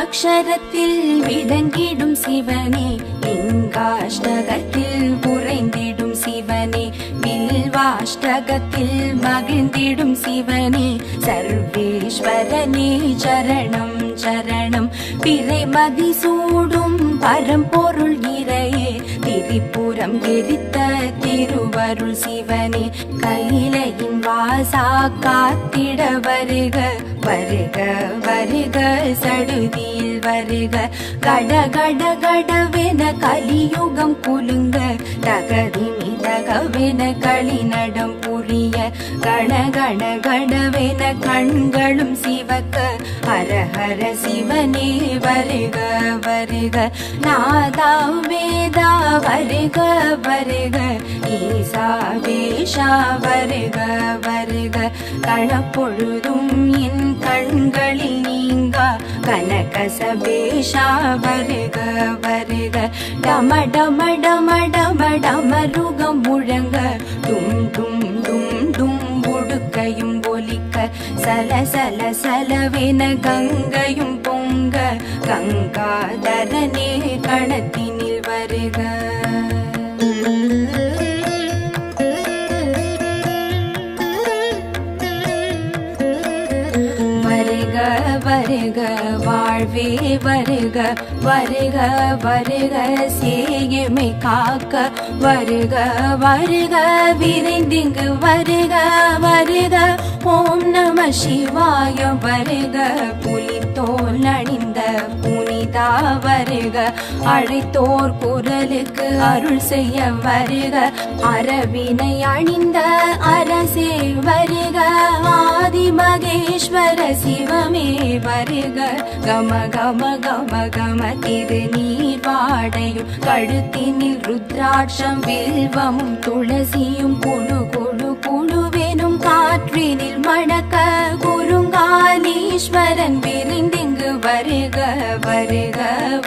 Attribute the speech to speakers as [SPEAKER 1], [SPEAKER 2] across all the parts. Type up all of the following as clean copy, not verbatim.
[SPEAKER 1] பஞ்சாட்சரத்தில் விளங்கிடும் சிவனே, லிங்காஷ்டகத்தில் உறைந்திடும் சிவனே, பில்வாஷ்டகத்தில் மகிழ்ந்திடும் சிவனே, சர்வேஸ்வரனே சரணம் சரணம். பிறைமதி சூடும் பரம்பொருள் இறையே, திரிபுரம் எரித்த திருவருள் சிவனே, கைலையின் வாசா காத்திட வருக வருக வருக, சடுதியில் வருக. கட கட கடவென கலியுகம் குலுங்க, தகதிமிதகவென களிநடம் புரிய, கண கண கடவென கண்களும் சிவக்க, ஹர ஹர சிவனே வருக வருக. நாதா வேதா வருக வருக, ஈசா வேஷா வருக வருக. கணப்பொழுதும் என் கண்களில் நீங்கா கனகசபேஷா வருக வருக. டம டம டம டம டமருகம் முழங்க, டும் டும் டும் டும் உடுக்கையும் ஒலிக்க, சல சல சலவென கங்கையும் பொங்க, கங்காதரனே கணத்தினில் வருக. வருக வருக வாழ்வே வருக வருக வருக, சேயமை காக்க வருக வருக, விரைந்திங்கு வருக வருக. ஓம் நம சிவாய வருக, புலித்தோல் அணிந்த புனிதா வருக, அழைத்தோர் குரலுக்கு அருள் செய்ய வருக, அரவினை அணிந்த அரசே வருக, ஆதி மகேஸ்வர சிவமே வருக. கம கம கம கம திருநீர் வாடையும், கழுத்தினில் ருத்ராட்சம் வில்வமும் துளசியும், குழு குழு குழுவெனும் காற்றினில் மணக்க, குருங்காலீஸ்வரன் விரைந்திங்கு வருக வருக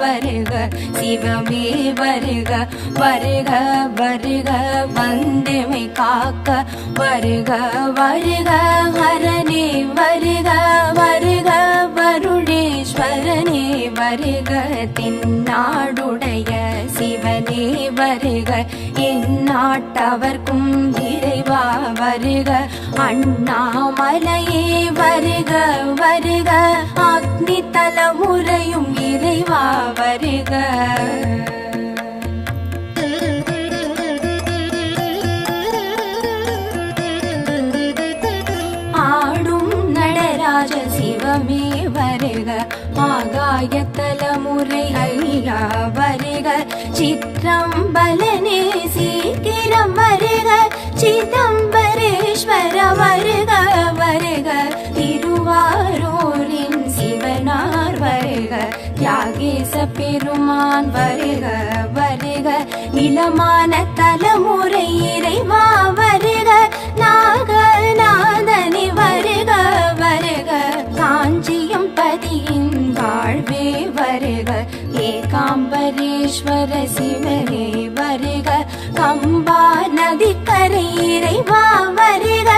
[SPEAKER 1] வருக, சிவமே வருக வருக வருக, வந்தமை காக்க வருக வருக, ஹரனே வருக வருக, வருணேஸ்வரனே வருக, தென்னாடுடைய சிவனே வருக, எந்நாட்டவர்க்கும் இறைவா வருக, அண்ணாமலையே வருக வருக, அக்னி தலைமுறையும் இறைவா வருக. சிவமே வருக, ஆகாய தலைமுறை ஐயா வருக, சிற்றம்பலனே சீக்கிரம் வருக, சிதம்பரேஸ்வர வருக வருக, திருவாரூரின் சிவனார் வருக, தியாகேச பெருமான் வருக வருக, இளமான தலைமுறை இறைவா வருக, நாகநாதனே வருக வருக, காஞ்சியம் பதியின் வாழ்வே வருக, ஏகாம்பரேஸ்வர சிவனே வருக, கம்பா நதிக்கரை இறைவா வருக,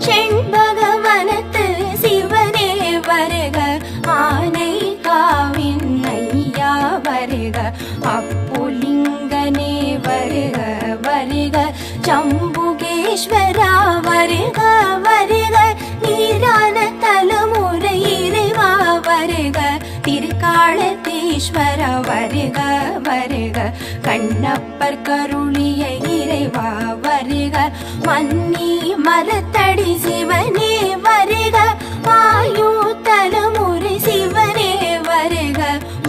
[SPEAKER 1] செண்பகவனத்து சிவனே வருக, ஆனை காவின் ஐயா வருக, அப்புலிங்கனே வருக வருக, சம்புகேஸ்வரா வருக வருக, நீரான தலைமுறை இறைவா வருக, திருக்காலத்தீஸ்வர வருக வருக, கண்ணப்பர் கருளிய இறைவா வருக, மன்னி மரத்தடி சிவனே வருக, ஆயு தலைமுறை சிவனே வருக,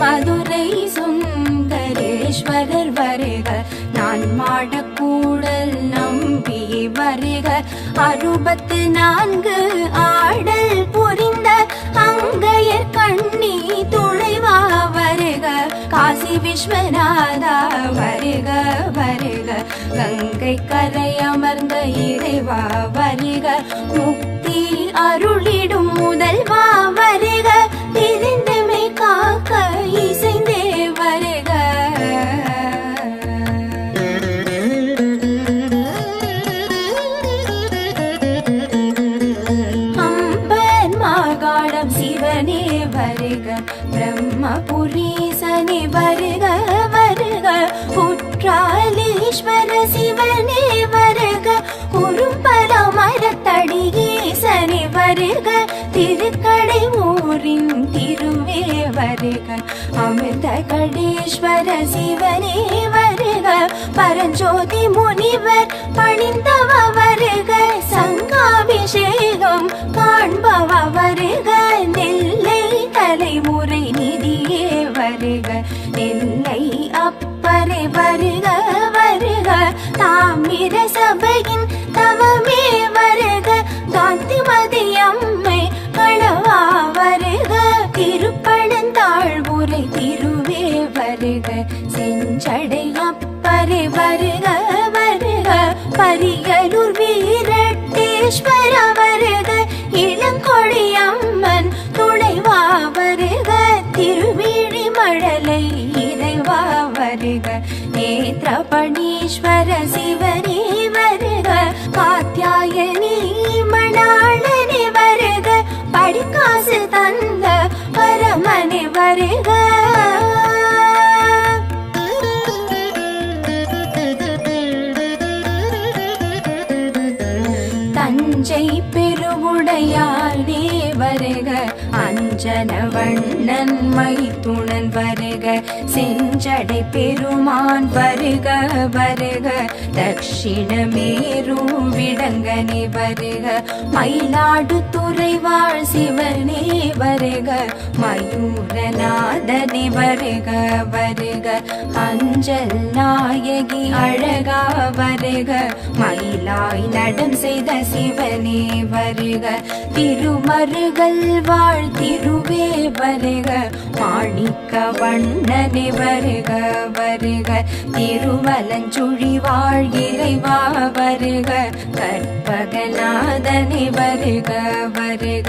[SPEAKER 1] மதுரை சுந்தரேஸ்வரர் வருக, நான் மாடக்கூடல் நம்பி வருக, 64 ஆடல் புரிந்த அங்கையர் கண்ணி துளைவா வருக, காசி விஸ்வநாதா வருக வருக, கங்கை கரை அமர்ந்த இறைவா வருக, முக்தி அருளிடும் முதல்வா வருக, பிரிந்தமை காக்க இசைந்தே வருக. கணேஸ்வர சிவனே வருக, குறும்பல மரத்தடி ஈசனே வருக, திருக்கடை ஊரின் திருவே வருக, அமிர்த கடேஸ்வர சிவனே வருக, பரஞ்சோதி முனிவர் பணிந்தவ வருக, சங்காபிஷேகம் காண்பவ வருக, நெல்லை தலைமுறை நிதியே வருக, நெல்லை அப்பரை வருக வருக, தாமிர சபையின் தவமே வருக, காந்திமதி அம்மை கணவா வருக, திருப்பழந்தாழ்வுரை திருவே வருக, செஞ்சடை அப்பரை வருக வருக, பரியலூர் வீரட்டேஸ்வர வருக, இளங்கொழி அம்மன் துணைவா வருக, திருவிழி மழலை இறைவா வருக, நேத்ரபணீஸ்வர சிவனே வருக, காத்யாயனி மணாளனே வருக, படிக்காசு தந்த பரமனே வருக. தஞ்சை பெருவுடையானே வருக, அஞ்சன வண்ணன் மைத்துணன் வருக, செஞ்சடை பெருமான் வருக வருக, தட்சிணமேரு விடங்கனே வருக, மயிலாடுதுறை வாழ் சிவனே வருக, மயூரநாதனே வருக வருக, அஞ்சல் நாயகி அழகா வருக, மயிலாய் நடம் செய்த சிவனே வருக, திருமருகல் வாழ் திருவே வருக, மாணிக்க வண்ணனே வருக வருக, திருவலஞ்சுழி வாழ் இறைவா வருக, கற்பகநாதனே வருக வருக,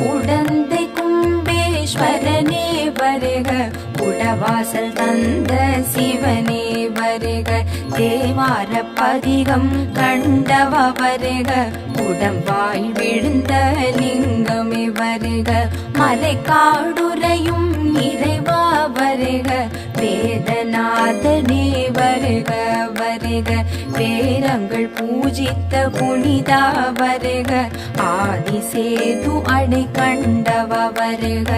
[SPEAKER 1] உடந்தை கும்பேஸ்வரனே வருக, உடவாசல் தந்த சிவனே வருக, தேவார பதிகம் கண்டவ வருக, உடம்பாய் விழுந்த லிங்கமே வருக, மலைக்காடுரையும் இறைவா வருக, வேதநாதனே வருக வருக, வேரங்கள் பூஜித்த புனிதா வருக, ஆதிசேது அடை கண்டவ வருக.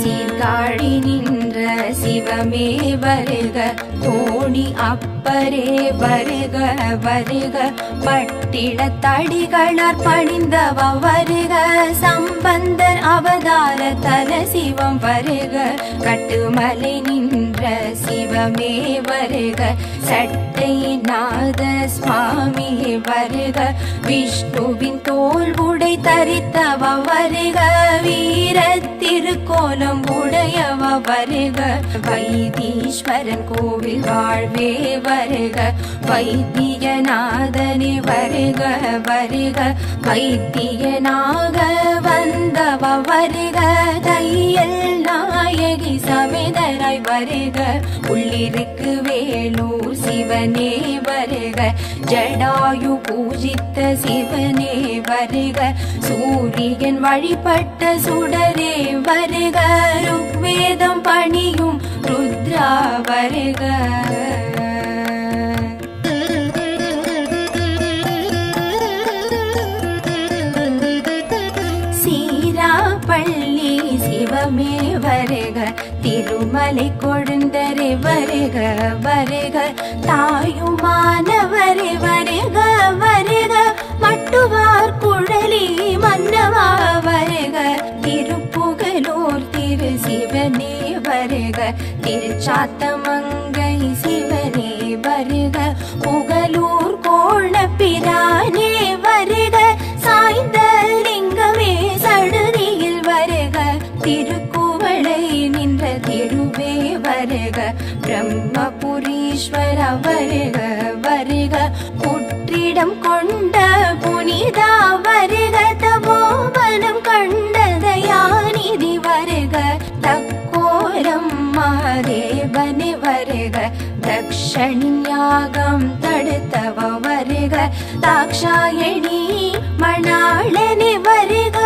[SPEAKER 1] சீர்காழி நின்ற சிவமே வருக, தோணி அப்பரே வருக வருக, பட்டிடத்தடிகளார் பணிந்தவ வருக, சம்பந்தர் அவதார தல சிவம் வருக, கட்டுமலை நின்ற சிவமே வருக, சட்டைநாத சுவாமி வருக, விஷ்ணுவின் தோல் உடை தரித்தவ வருக, வீர திருக்கோலம் உடையவ வருக, வைத்தீஸ்வரன் கோவில் வாழ்வே வருக, வைத்தியநாதனே வருக வருக, வைத்தியனாக வந்தவ வருக, தையல் நாயகி சமேதராய் வருக, உள்ளிருக்கு வேலூர் சிவனே வருக, ஜடாயு பூஜித்த சிவனே வருக, சூரியன் வழிபட்ட சுடரே வருக, ருக்வேதம் பணியும் ருத்ரா வருக. சீராப்பள்ளி சிவமே வருக, திருமலை கொழுந்தரே வருக வருக, தாயுமானவரே வருக வருக, மட்டுவார் குழலி மன்னவா வருக, திருப்புகலூர் திரு சிவனே வருக, திருச்சாத்தமங்கை சிவனே வருக, புகலூர் கோணப்பிரானே வருக, சாய்ந்த லிங்கமே சடுதியில் வருக, திருக்குவளை நின்ற திருவே வருக, பிரம்மபுரீஸ்வர வருக வருக, புற்றிடம் கொண்ட புனிதா வருக, தபோவனம் கண்ட தயாநிதி வருக, தக்கோரம் மாதேவனே வருக, தக்ஷணின் யாகம் தடுத்தவ வருக, தாக்ஷாயணி மணாளனே வருக.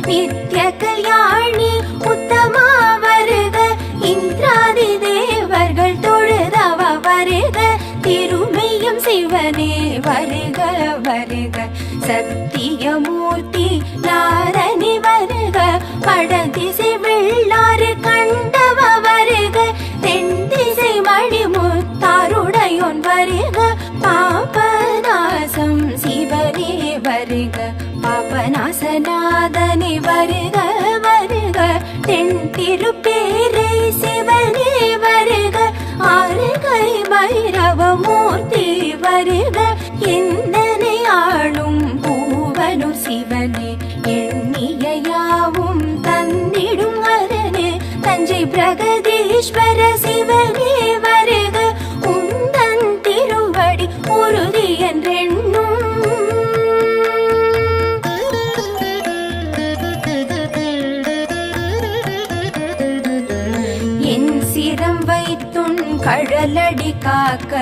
[SPEAKER 1] நித்ய கல்யாணி உத்தமா வருக இந்திராதி தேவர்கள் தொழுதவ வருக திருமையும் சிவனே வருக வருக சத்தியமூர்த்தி நாரணி வருக வடதிசை வெள்ளாறு கண்டவ வருக தென்திசை மணிமுத்தாருடையோன் வருக பாபநாசம் சிவனே வருக பாபநாசநாதனே வருக வருக தென் திருப்பேரை சிவனே வருக ஆறுகை பைரவமூர்த்தி வருக எந்தனை ஆளும் பூவனும் சிவனே எண்ணிய யாவும் தந்திடும் அரனே தஞ்சை பிரகதீஸ்வர சிவனே வருக உந்தன் திருவடி உறுதி என்றெண்ணும் என் சிரம் வைத்துன் கடலடி காக்க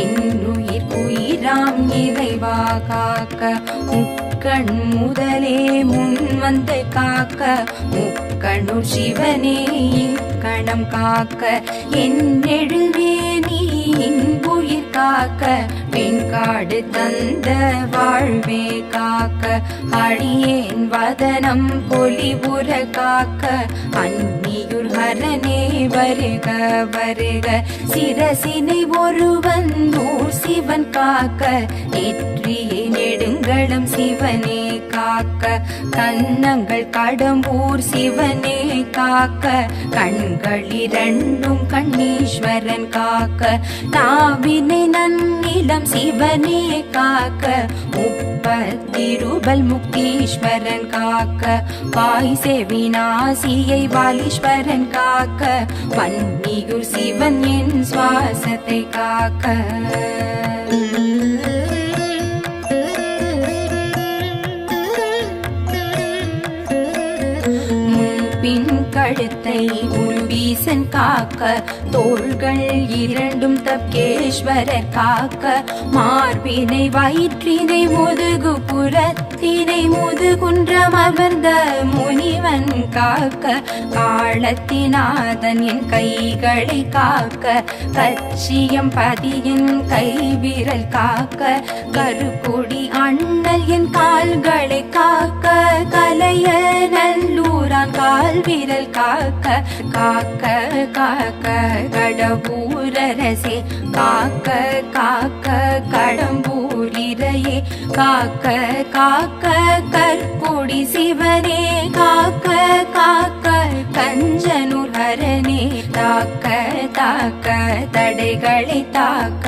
[SPEAKER 1] என்னுயிர் உயிராம் இறைவா காக்க முக்கண் முதலே முன் வந்து காக்க முக்கணு சிவனே கணம் காக்க என் எழுவேனி இன்புயிர் காக்க வெண்காடு தந்த வாழ்வே காக்க அடியேன் வதனம் பொலிபுற காக்க அந்நியுர் ஹரனே வருக வருக சிரசினை ஒருவன் சிவன் காக்க நெற்றியை நெடுங்களம் சிவனே காக்க கன்னங்கள் கடம்பூர் சிவனே காக்க கண்களிரண்டும் கண்ணீஸ்வரன் காக்க நாவினை நன்னிலம் சிவனே காக்க முப்பத்திருபல் முக்தீஸ்வரன் காக்க வாய் செவிநாசியை வாலீஸ்வரன் காக்க வன்னியூர் சிவன் என் சுவாசத்தை காக்க பின் கழுத்தை உருவீசன் காக்க தோள்கள் இரண்டும் தப்கேஸ்வரர் காக்க மார்பினை வயிற்றினை முதுகு புறத்தினை முதுகுன்றம் அமர்ந்த முனிவன் காக்க காலத்தினாதன் என் கைகளை காக்க கச்சியம் பதியின் கைவிரல் காக்க கருப்பொடி அண்ணல் என் கால்களை காக்க கலைய நல்லூரான் கால் விரல் காக்க காக்க காக்க கடம்பூரரசே காக்க காக்க கடம்பூரிரையே காக்க காக்க கற்பொடி சிவனே காக்க காக்க கஞ்சனூர் ஹரனே தாக்க தாக்க தடைகளை தாக்க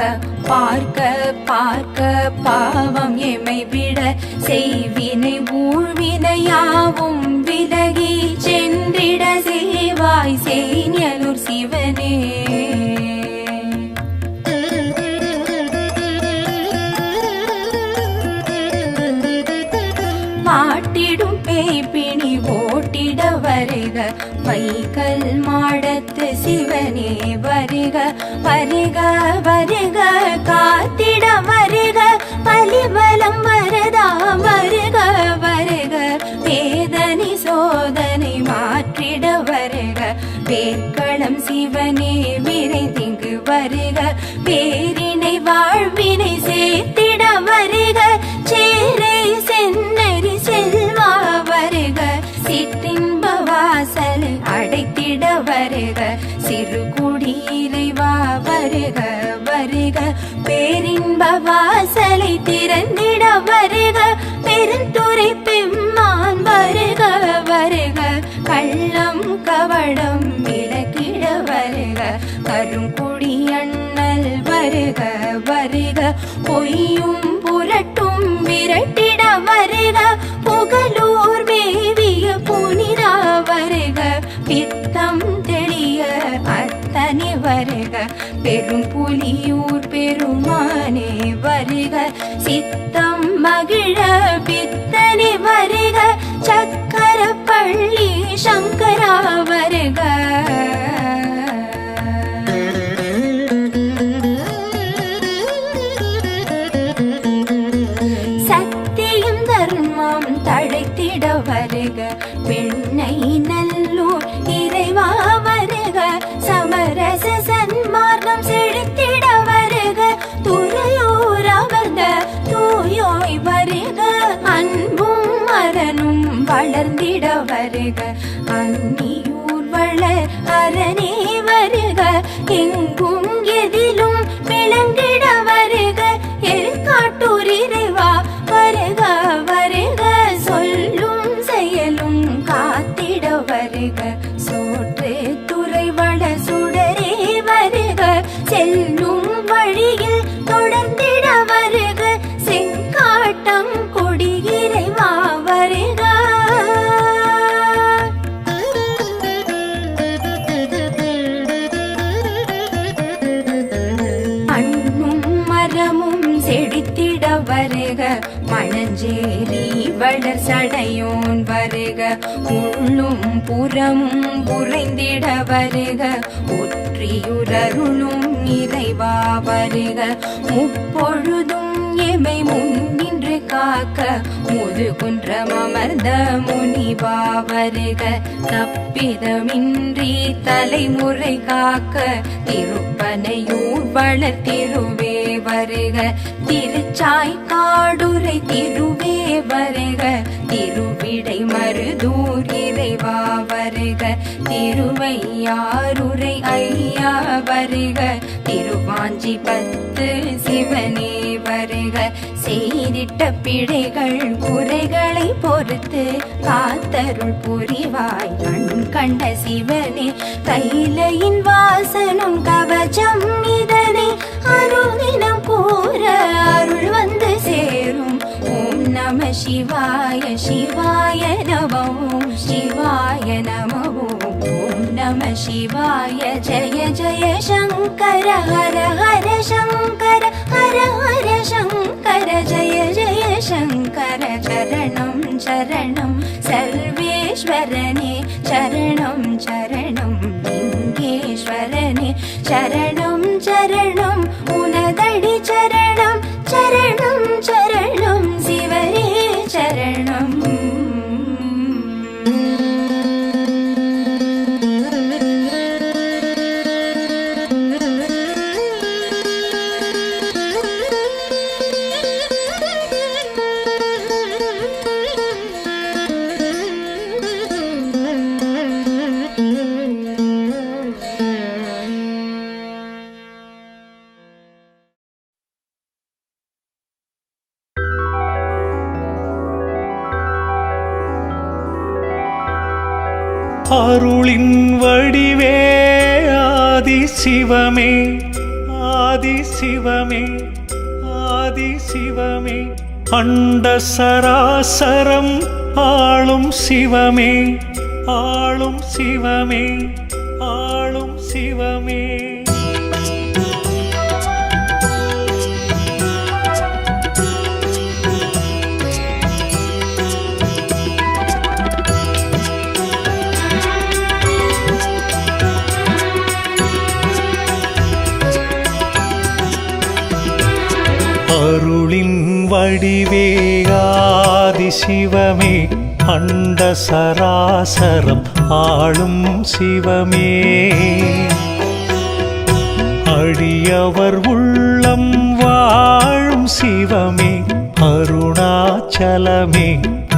[SPEAKER 1] பார்க்க பார்க்க பாவம் எமை விட செய்வினை ஊழ்வினையாவும் விலகி சென்றிட சேவாய் சேனியலூர் சிவனே பாட்டிடும் பேய்பிணி ஓட்டிட வருக வைகல் மாடத்து சிவனே வருக வருக வருக காத்திட வருக பலிபலம் வரதா வருக வருக வேதனை சோதனை மாற்றிட வருக வேர்களம் சிவனே விரைந்திங்கு வருக பேரினை வாழ்வினை சேர்த்திட வருக சேரை சென்னறி செல்வா வருக சிற்றின்ப வாசல் அடைத்திட வருக சிறுகுடி இறைவா வருக வருக பேரின்ப வாசலை திறந்திட வருக பெருந்துறை பெம்மான் வருக வருக கள்ளம் கவடம் விலக்கிட வருக கருங்குடி அண்ணல் வருக வருக பொய்யும் புரட்டும் விரட்டிட வருக புகழூர் மேவிய புனிதா வருக பித்தம் தெளிய அத்தனை வருக பெரும் புலியூர் பெருமானே வருக சித்தம் மகிழ பித்தனை வருக சக்கர பள்ளி சங்கரா வருக பெண்ணை நல்லூர் இறைவா வருக, சமரச சன்மார்க்கம் செழித்திட வருக, துறையூர் அமர்ந்த தூயோய் வருக, அன்பும் மரனும் வளர்ந்திட வருக, அந்நியூர் வளர் அரணே வருக, எங்கும் எதிலும் விளங்கிட வருக, எருக்காட்டூர் இறைவா வருக வருக, சொல்லும் செயலும் காத்திட வருக, சோற்று துறை வள சுடரே வருக, செல்லும் வழியில் தொடர்ந்திட வருக, செங்காட்டம் கொடி இறைவா வருக. அண்ணும் மரமும் செடித்திட வருக, மணஞ்சேரி வளர் சடையோன் வருக, உள்ளும் புறமும் புரைந்திட வருக, ஒற்றியுரருளும் இறைவா வருக, முப்பொழுதும் எமை முன்னின்று காக்க, முதுகுன்றம் அமர்ந்த முனிவா வருக, தப்பிதமின்றி தலைமுறை காக்க, திருப்பனையூர் வளர் திருவே வருக, திருச்சாய்க்காடுரை திருவே வருக, திருவிடை மருதூர் இறைவா வருக, திருவையாறுரை ஐயா வருக, திருவாஞ்சி பத்து சிவனே வருக, செய்திட்ட பிழைகள் குறைகளை பொறுத்து காத்தருள் புரிவாய் கண் கண்ட சிவனே, கைலையின் வாசனும் கவச்சம் இதனை அருதினம் கூற அருள் வந்து சேரும். ஓம் நம சிவாய சிவாய நம ஓம் சிவாய நம ஓம் நம சிவாய ஜய ஜய சங்கர ஹர ஹர சங்கர ஹர ஹர சங்கர ஜய ஜய சங்கர, சரணம் சரணம் சர்வேஸ்வரனே, சரணம் சரணம் லிங்கேஸ்வரனே, சரணம் சரணம் உனதடி சரணம், சரணம் சரணம் சிவனே சரணம்.
[SPEAKER 2] அருளின் வடிவே ஆதி சிவமே, ஆதி சிவமே, ஆதி சிவமே, அண்ட சராசரம் ஆளும் சிவமே, ஆளும் சிவமே, ஆளும் சிவமே. அருளின் வடிவே ஆதி சிவமே, அண்ட சராசரம் ஆளும் சிவமே, அடியவர் உள்ளம் வாழும் சிவமே, அருணாச்சலமே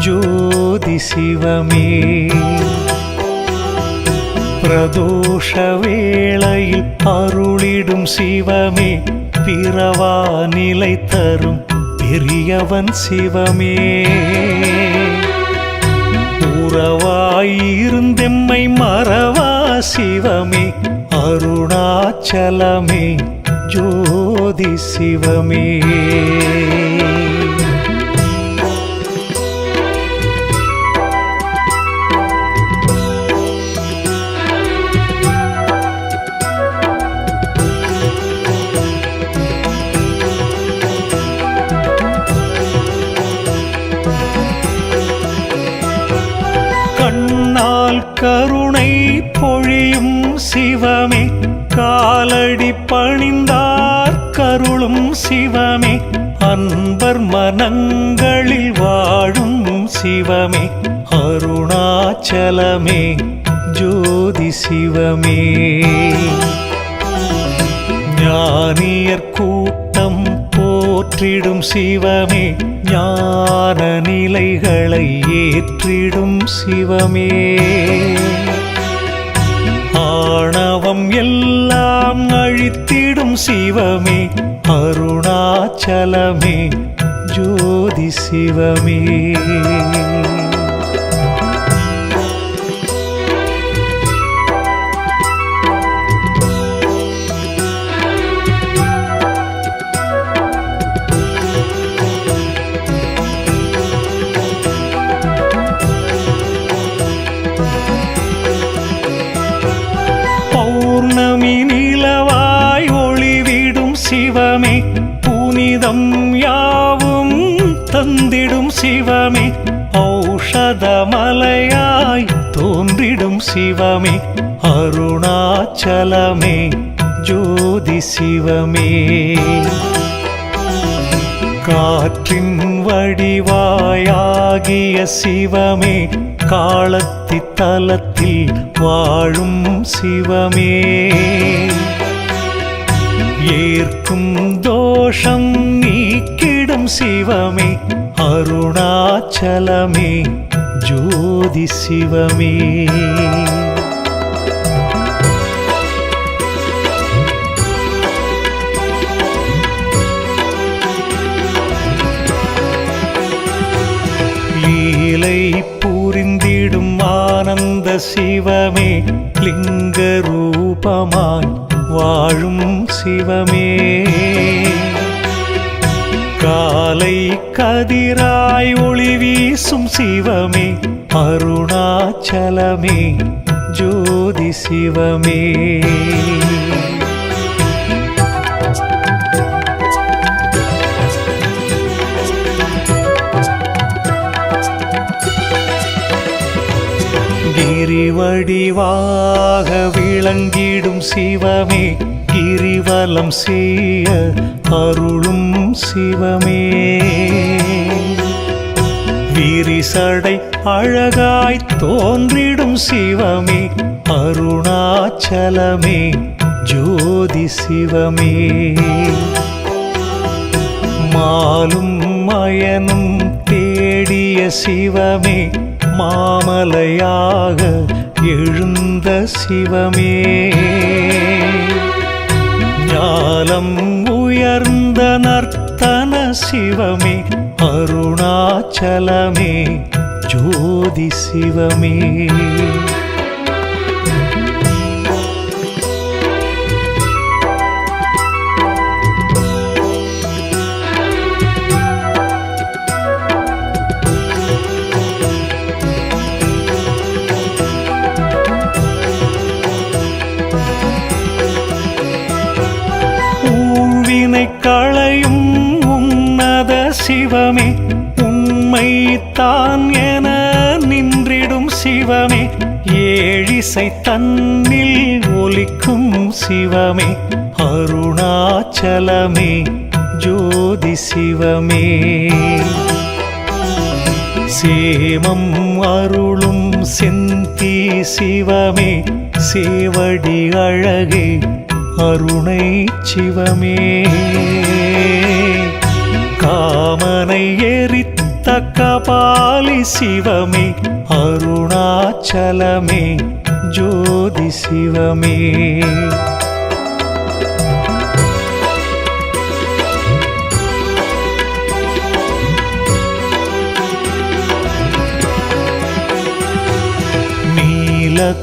[SPEAKER 2] ஜோதி சிவமே, பிரதோஷ வேளையில் அருளிடும் சிவமே, பிறவா நிலை தரும் பெரியவன் சிவமே, உறவாயிருந்தெம்மை மறவா சிவமே, அருணாச்சலமே ஜோதி சிவமே. கருணை பொழியும் சிவமே, காலடி பணிந்தார் கருளும் சிவமே, அன்பர் மனங்களில் வாழும் சிவமே, அருணாச்சலமே அருணாச்சலமே ஜோதி சிவமே ஞானியர் கூட்டம் போற்றிடும் சிவமே ஞான நிலைகளை ஏற்றிடும் சிவமே ஆணவம் எல்லாம் அழித்திடும் சிவமே அருணாச்சலமே ஜோதி சிவமே பௌர்ணமி நிலவாய் ஒளிவிடும் சிவமே புனிதம் யாவும் தந்திடும் சிவமே ஔஷதமலையாய் தோன்றிடும் சிவமே அருணாச்சலமே ஜோதி சிவமே காற்றின் வடிவாயாகிய சிவமே காலத்தி தலத்தில் வாழும் சிவமே ஏற்கும் தோஷம் நீக்கிடும் சிவமே அருணாச்சலமே ஜோதி சிவமே லீலை புரிந்திடும் ஆனந்த சிவமே லிங்க ரூபமாய் வாழும் சிவமே காலை கதிராய் ஒளி வீசும் சிவமே அருணாச்சலமே ஜோதி சிவமே கிரிவடிவாக விளங்கிடும் சிவமே கிரிவலம் செய்ய அருளும் சிவமே விரிசடை அழகாய் தோன்றிடும் சிவமே அருணாச்சலமே ஜோதி சிவமே மாலும் மயனும் தேடிய சிவமே மாமலையாக எழுந்த சிவமே ஞானம் உயர்ந்த நர்த்தன சிவமே அருணாச்சலமே ஜோதி சிவமே களையும் உன்னத சிவமே உண்மை தான் என நின்றிடும் சிவமே ஏழிசை தன்னில் ஒலிக்கும் சிவமே அருணாச்சலமே ஜோதி சிவமே சேமம் அருளும் செந்தி சிவமே சேவடி அழகே அருணை சிவமே காமனை எரித்த கபாலி சிவமே அருணாச்சலமே ஜோதி சிவமே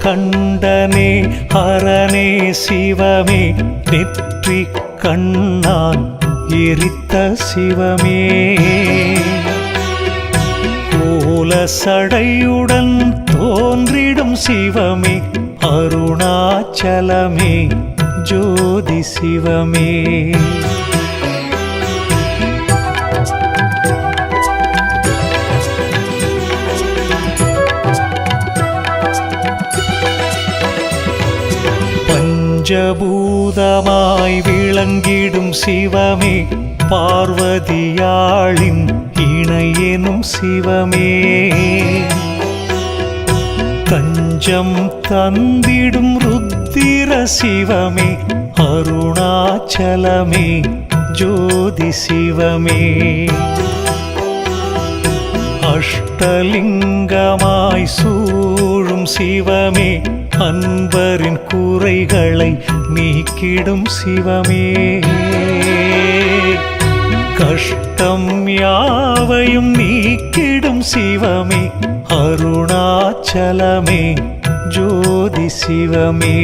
[SPEAKER 2] கண்டனே ஹரனே சிவமே நெற்றி கண்ணான் எரித்த சிவமே கோல சடையுடன் தோன்றிடும் சிவமே அருணாச்சலமே ஜோதி சிவமே பஞ்சபூதமாய் விளங்கிடும் சிவமே பார்வதியாளின் இணையெனும் சிவமே தஞ்சம் தந்திடும் ருத்திர சிவமே அருணாச்சலமே ஜோதி சிவமே அஷ்டலிங்கமாய் சூழும் சிவமே அன்பரின் குறைகளை நீக்கிடும் சிவமே கஷ்டம் யாவையும் நீக்கிடும் சிவமே அருணாச்சலமே ஜோதி சிவமே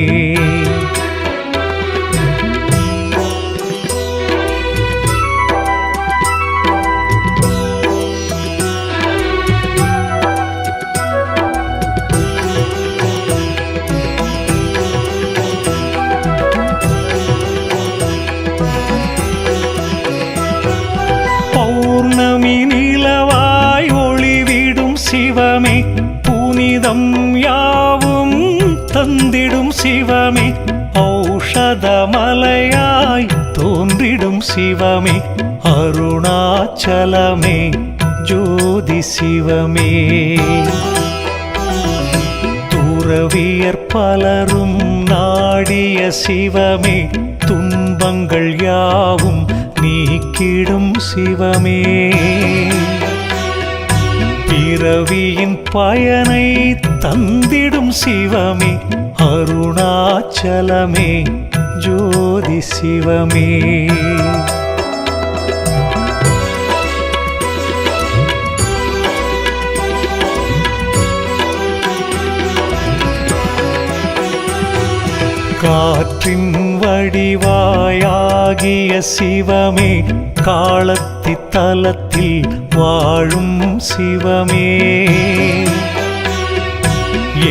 [SPEAKER 2] பௌர்ணமி நிலவாய் ஒளிவிடும் சிவமே புனிதம் யாவும் தந்திடும் சிவமே ஔஷதமலையாய் தோன்றிடும் சிவமே அருணாச்சலமே ஜோதி சிவமே துறவியர் பலரும் நாடிய சிவமே துன்பங்கள் யாவும் நீக்கிடும் சிவமே பிறவியின் பயனை தந்திடும் சிவமே அருணாச்சலமே ஜோதி சிவமே காற்றின் வடிவாயாகிய சிவமே காலத்தி தலத்தில் வாழும் சிவமே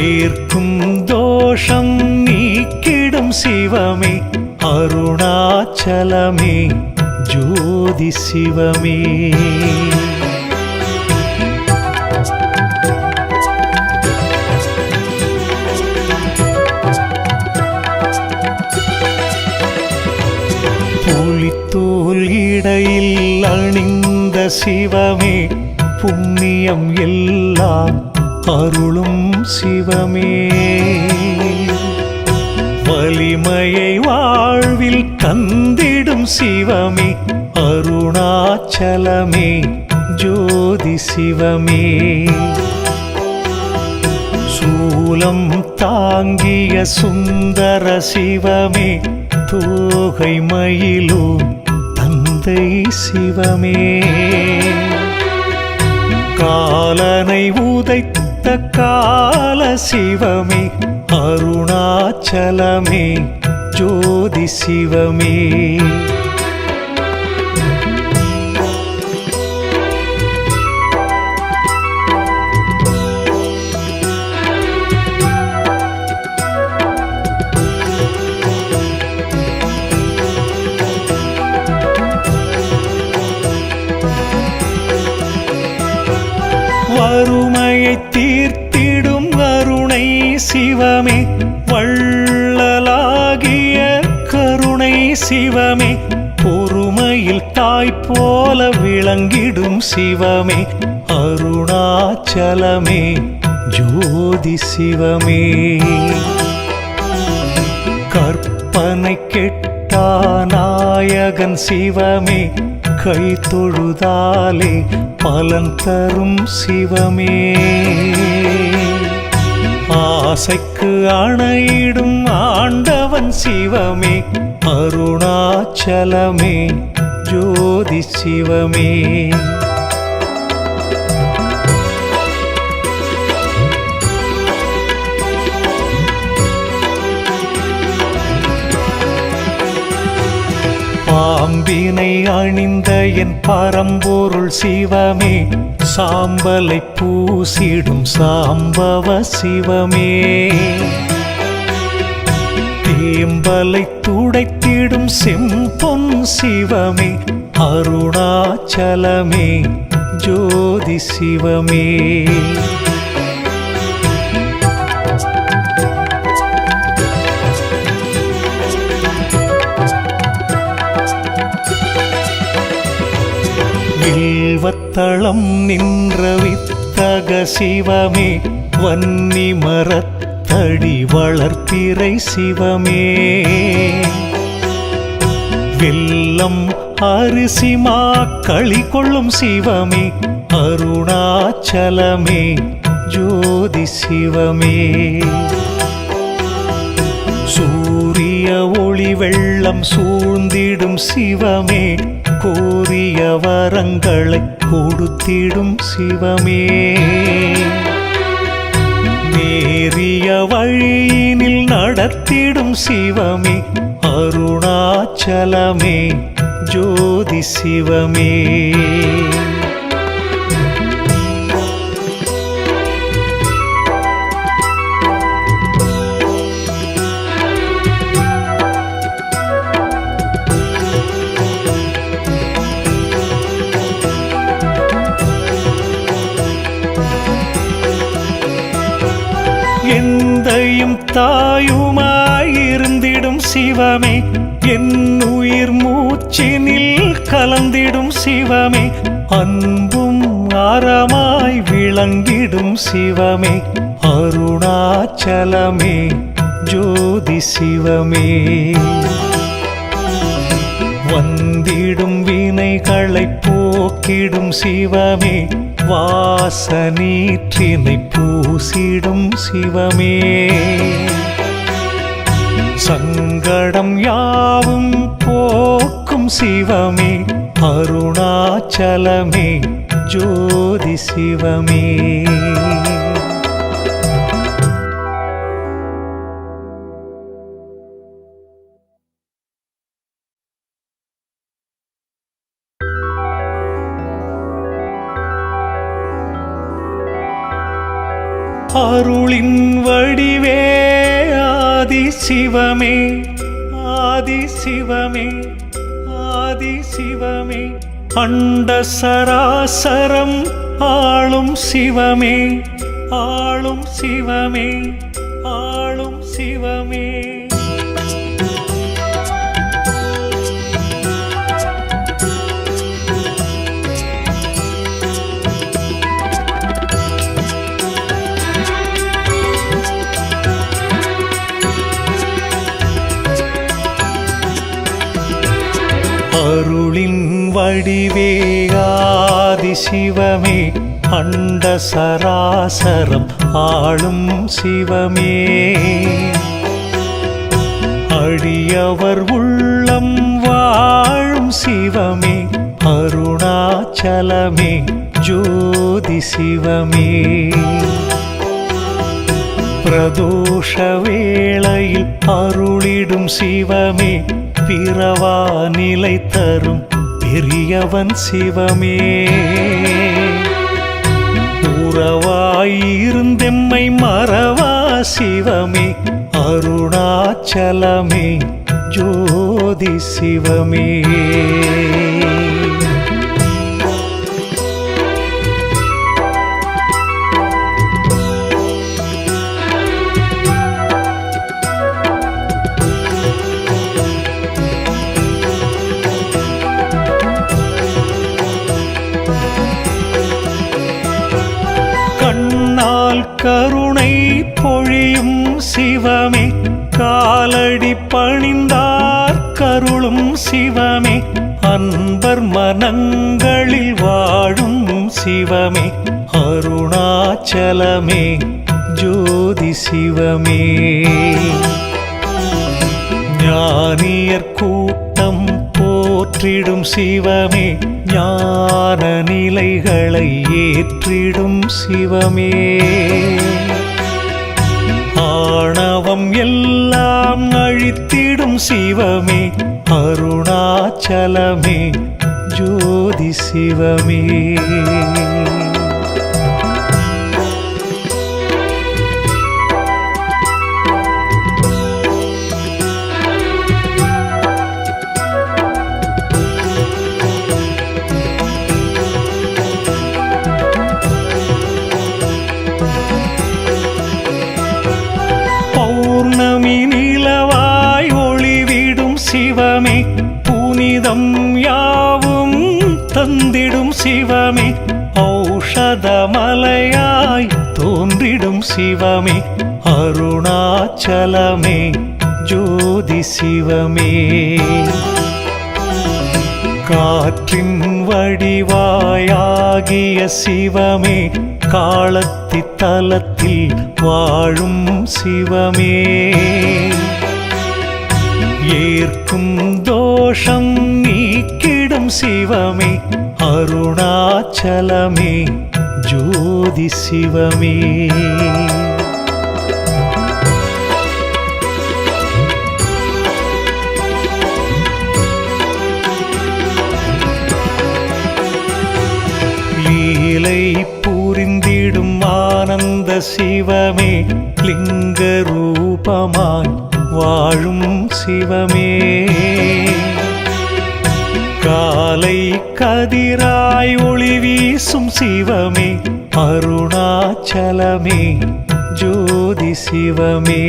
[SPEAKER 2] ஏற்கும் தோஷம் நீக்கிடும் சிவமே அருணாச்சலமே ஜோதி சிவமே புலித்தோல் இடையில் அணிந்த சிவமே புண்ணியம் எல்லாம் அருளும் சிவமே வலிமையை வாழ்வில் தந்திடும் சிவமே அருணாச்சலமே ஜோதி சிவமே சூலம் தாங்கிய சுந்தர சிவமே தோகை மயிலும் தந்தை சிவமே காலனை உதைத்த கால சிவமே அருணாச்சலமே ஜோதி சிவமே வறுமையை தீர்த்திடும் கருணை சிவமே வள்ளலாகிய கருணை சிவமே பொறுமையில் தாய் போல விளங்கிடும் சிவமே அருணாச்சலமே ஜோதி சிவமே கற்பனை கெட்டா நாயகன் சிவமே கை தொழுதாலே பலன் தரும் சிவமே ஆசைக்கு அணையிடும் ஆண்டவன் சிவமே அருணாச்சலமே ஜோதி சிவமே பாம்பினை அணிந்த என் பரம்பொருள் சிவமே சாம்பலை பூசிடும் சாம்பவ சிவமே தேம்பலை துடைத்திடும் செம்பொன் சிவமே அருணாச்சலமே ஜோதி சிவமே வில்வத்தளம் நின்ற வித்தக சிவமே வன்னி மரத்தடி வளர்ப்பிறை சிவமே வெல்லம் அரிசி மாக்களி கொள்ளும் சிவமே அருணாச்சலமே ஜோதி சிவமே சூரிய ஒளி வெள்ளம் சூழ்ந்திடும் சிவமே கோரிய வரங்களை கொடுத்திடும் சிவமே நேரிய வழியினில் நடத்திடும் சிவமே அருணாச்சலமே ஜோதி சிவமே எந்தையும் தாயுமாயிருந்திடும் சிவமே என் உயிர் மூச்சினில் கலந்திடும் சிவமே அன்பும் அறமாய் விளங்கிடும் சிவமே அருணாச்சலமே ஜோதி சிவமே வந்திடும் வினைகளை போக்கிடும் சிவமே வாசநீற்றினை பூசிடும் சிவமே சங்கடம் யாவும் போக்கும் சிவமே அருணாச்சலமே ஜோதி சிவமே அருளின் வடிவே ஆதி சிவமே ஆதி சிவமே ஆதி சிவமே அண்ட சராசரம் ஆளும் சிவமே ஆளும் சிவமே ஆளும் சிவமே அருளின் வடிவே ஆதி சிவமே அண்ட சராசரம் ஆளும் சிவமே அடியவர் உள்ளம் வாழும் சிவமே அருணாச்சலமே ஜோதி சிவமே பிரதோஷ வேளையில் அருளிடும் சிவமே பிறவா நிலை தரும் பெரியவன் சிவமே உறவாயிருந்தெம்மை மறவா சிவமே அருணாச்சலமே ஜோதி சிவமே கருணை பொழியும் சிவமே காலடி பணிந்தார் கருளும் சிவமே அன்பர் மனங்களில் வாழும் சிவமே அருணாச்சலமே ஜோதி சிவமே ஞானியர் கூட்டம் போற்றிடும் சிவமே ஞான நிலைகளை ஏற்றிடும் சிவமே ஆணவம் எல்லாம் அழித்திடும் சிவமே அருணாச்சலமே ஜோதி சிவமே சிவமே புனிதம் யாவும் தந்திடும் சிவமே சிவமே அருணாச்சலமே ஜோதி சிவமே. காற்றின் வடிவாயாகிய சிவமே காலத்தி தலத்தில் வாழும் சிவமே. ஏற்கும் தோஷம் நீக்கிடும் சிவமே அருணாச்சலமே ஜோதி சிவமே. லீலை புரிந்திடும் ஆனந்த சிவமே லிங்க ரூபமாய் வாழும் சிவமே. காலை கதிராய் ஒளி வீசும் சிவமே அருணாச்சலமே ஜோதி சிவமே.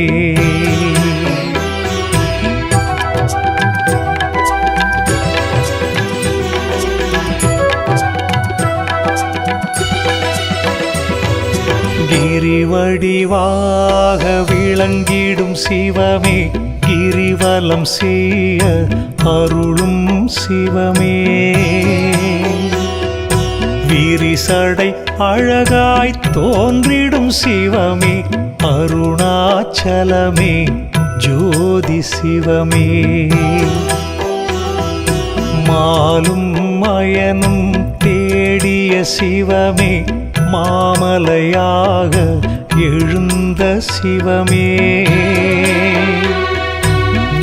[SPEAKER 2] கிரிவடிவாக விளங்கிடும் சிவமே கிரிவலம் செய்ய அருளும் சிவமே. விரிசடை அழகாய் தோன்றிடும் சிவமே அருணாச்சலமே ஜோதி சிவமே. மாலும் மயனும் தேடிய சிவமே மாமலையாக எழுந்த சிவமே.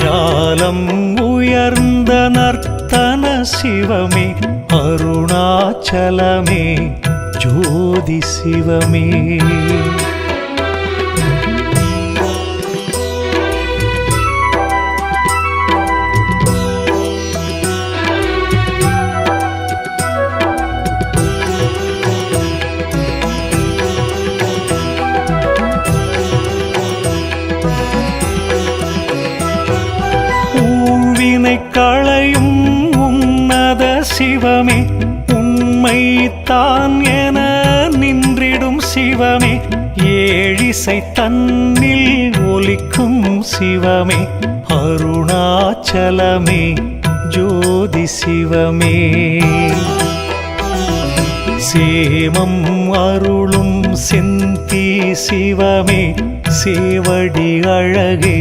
[SPEAKER 2] ஞானம் உயர்ந்த நர்த்தன சிவமே அருணாச்சலமே ஜோதி சிவமே. களையும் உன்னத சிவமே உண்மை தான் என நின்றிடும் சிவமே. ஏழிசை தன்னில் ஒலிக்கும் சிவமே அருணாச்சலமே ஜோதி சிவமே. சேமம் அருளும் செந்தி சிவமே சேவடி அழகே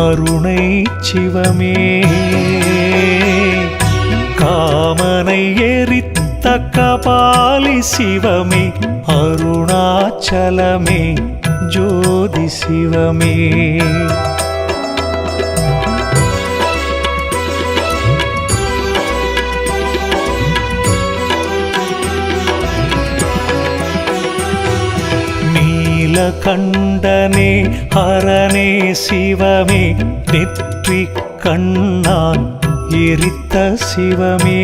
[SPEAKER 2] அருணை சிவமே. காமனை எரித்த கபாலி சிவமே அருணாச்சலமே ஜோதி சிவமே. கண்டனே ஹரனே சிவமே நெற்றி கண்ணான் எரித்த சிவமே.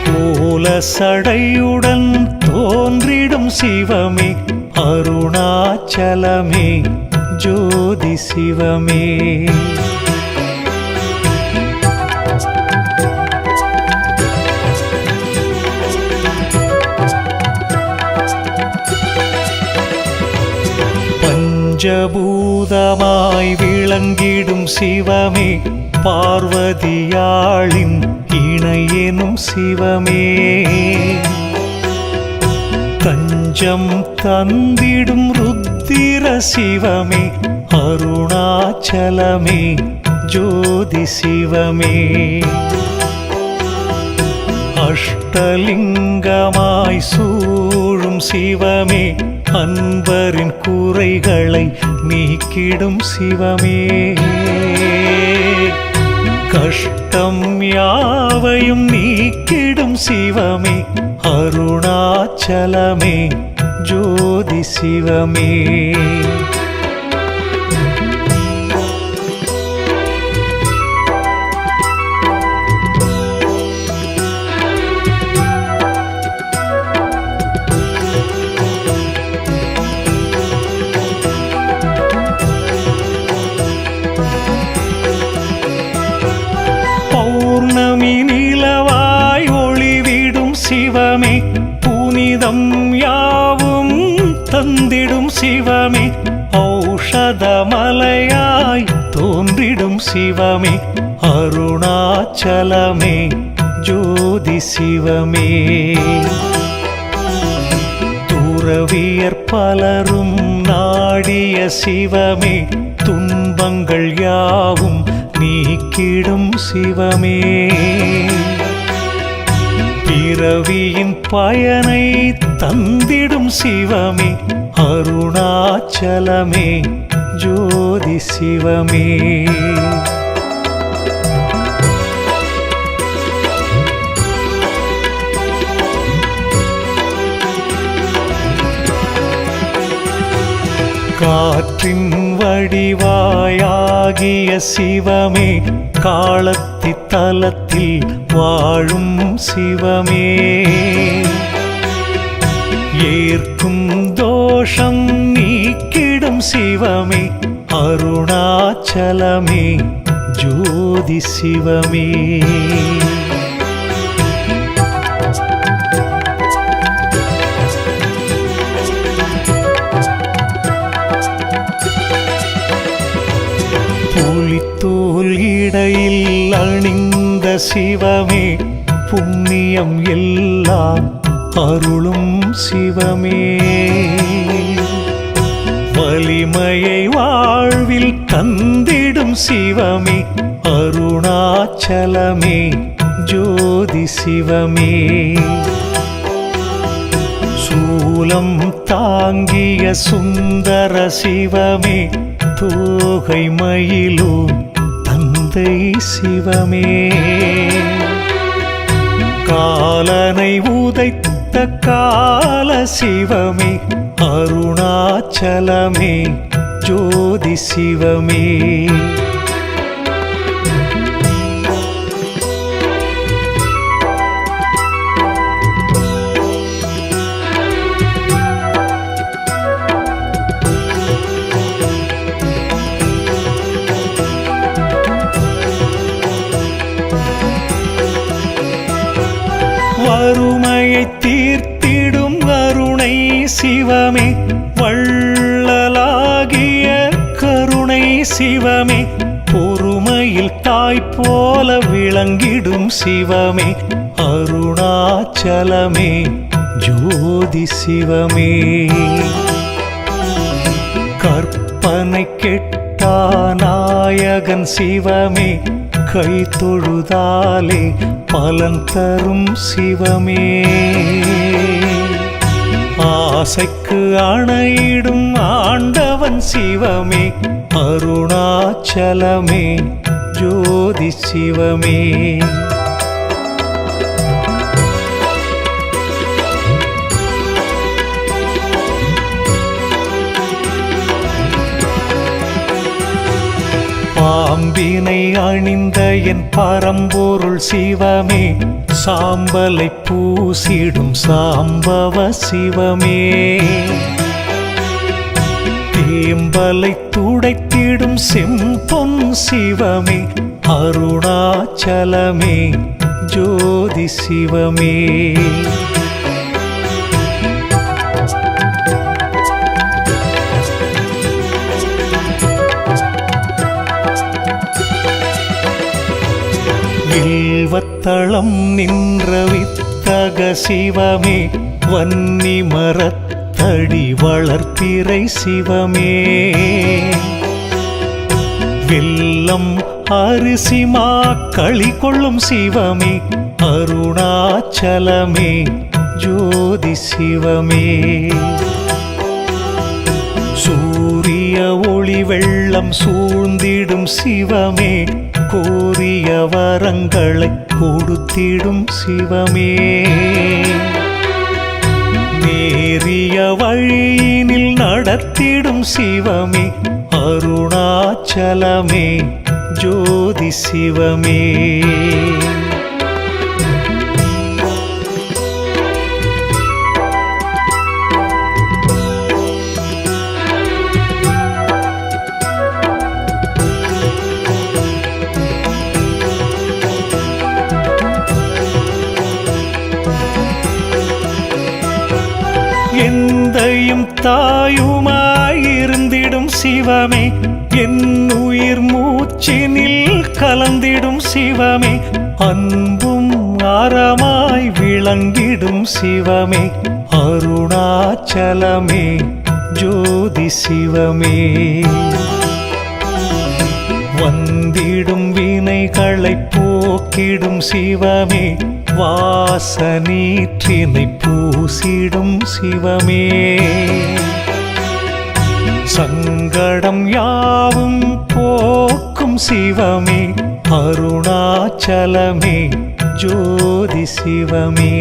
[SPEAKER 2] கோல சடையுடன் தோன்றிடும் சிவமே அருணாச்சலமே ஜோதி சிவமே. பஞ்சபூதமாய் விளங்கிடும் சிவமே பார்வதியாளின் இணையெனும் சிவமே. தஞ்சம் தந்திடும் ருத்திர சிவமே அருணாச்சலமே ஜோதி சிவமே. அஷ்டலிங்கமாய் சூழும் சிவமே அன்பரின் குறைகளை நீக்கிடும் சிவமே. கஷ்டம் யாவையும் நீக்கிடும் சிவமே அருணாச்சலமே ஜோதி சிவமே. பௌர்ணமி நிலவாய் ஒளிவிடும் சிவமே புனிதம் யாவும் எழுந்திடும் சிவமே ஔஷதமலையாய் தோன்றிடும் சிவமே அருணாச்சலமே ஜோதி சிவமே துறவியர் பலரும் நாடிய சிவமே துன்பங்கள் யாவும் நீக்கிடும் சிவமே பிறவியின் பயனை தந்திடும் சிவமே அருணாச்சலமே ஜோதி சிவமே காற்றின் வடிவாயாகிய சிவமே காலத்தி தலத்தில் வாழும் சிவமே ஏற்கும் தோஷம் நீக்கிடும் சிவமே அருணாச்சலமே ஜோதி சிவமே புலித்தோல் இடையில் அணிந்த சிவமே புண்ணியம் எல்லாம் அருளும் சிவமே வலிமையை வாழ்வில் தந்திடும் சிவமே அருணாச்சலமே ஜோதி சிவமே சூலம் தாங்கிய சுந்தர சிவமே தோகை மயிலும் தந்தை சிவமே காலனை உதைத்த கால சிவமே அருணாச்சலமே ஜோதி சிவமே வறுமையை தீர்த்திடும் அருணை சிவமே வள்ளலாகிய கருணை சிவமே பொறுமையில் தாய் போல விளங்கிடும் சிவமே அருணாச்சலமே ஜோதி சிவமே கற்பனை கெட்டா நாயகன் சிவமே கை தொழுதாலே பலன் தரும் சிவமே ஆசைக்கு அணையிடும் ஆண்டவன் சிவமே அருணாச்சலமே ஜோதி சிவமே பாம்பினை அணிந்த என் பரம்பொருள் சிவமே சாம்பலை பூசிடும் சாம்பவ சிவமே தேம்பலை துடைத்திடும் செம்பொன் சிவமே அருணாச்சலமே ஜோதி சிவமே வில்வத்தளம் நின்ற வித்தக சிவமே வன்னி மரத்தடி வளர்ப்பிறை சிவமே வெல்லம் அரிசி மாக்களி கொள்ளும் சிவமே அருணாச்சலமே ஜோதி சிவமே சூரிய ஒளி வெள்ளம் சூழ்ந்திடும் சிவமே கோரிய வரங்களை கொடுத்திடும் சிவமே நேரிய வழியினில் நடத்திடும் சிவமே அருணாச்சலமே ஜோதி சிவமே எந்தையும் தாயுமாயிருந்திடும் சிவமே, என் உயிர் மூச்சினில் கலந்திடும் சிவமே, அன்பும் அறமாய் விளங்கிடும் சிவமே, அருணாச்சலமே ஜோதி சிவமே. வந்திடும் வினைகளை போக்கிடும் சிவமே, வாசநீற்றினை பூசிடும் சிவமே, சங்கடம் யாவும் போக்கும் சிவமே, அருணாச்சலமே ஜோதி சிவமே.